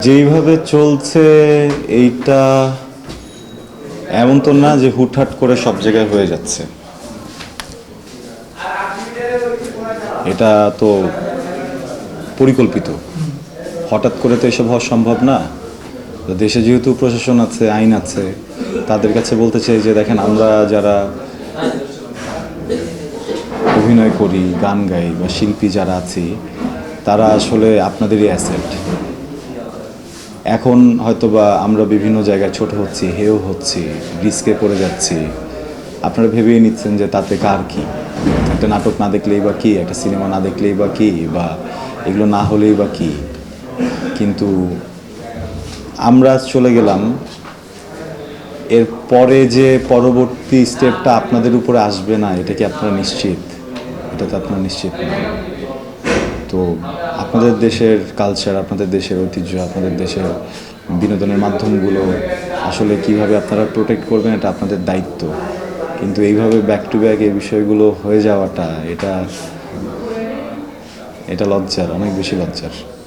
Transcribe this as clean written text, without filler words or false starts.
যেইভাবে চলছে এইটা এমন তো না যে হুটহাট করে সব জায়গায় হয়ে যাচ্ছে। এটা তো পরিকল্পিত, হঠাৎ করে তো এসব হওয়া সম্ভব না। তো দেশে যেহেতু প্রশাসন আছে, আইন আছে, তাদের কাছে বলতে চাই যে দেখেন, আমরা যারা অভিনয় করি, গান গাই বা শিল্পী যারা আছি, তারা আসলে আপনাদেরই অ্যাসেট। এখন হয়তোবা আমরা বিভিন্ন জায়গায় ছোট হচ্ছি, হেয় হচ্ছি, রিস্কে পড়ে যাচ্ছি। আপনারা ভেবেই নিচ্ছেন যে তাতে কার কি, একটা নাটক না দেখলেই বা কি, একটা সিনেমা না দেখলেই বা কি, বা এগুলো না হলেই বা কি। কিন্তু আমরা চলে গেলাম, এর পরে যে পরবর্তী স্টেপটা আপনাদের উপরে আসবে না, এটা কি আপনারা নিশ্চিত? এটা তো আপনারা নিশ্চিত না। তো আপনাদের দেশের কালচার, আপনাদের দেশের ঐতিহ্য, আপনাদের দেশের বিনোদনের মাধ্যমগুলো আসলে কিভাবে আপনারা প্রোটেক্ট করবেন, এটা আপনাদের দায়িত্ব। কিন্তু এইভাবে ব্যাক টু ব্যাক এই বিষয়গুলো হয়ে যাওয়াটা, এটা লজ্জার, অনেক বেশি লজ্জার।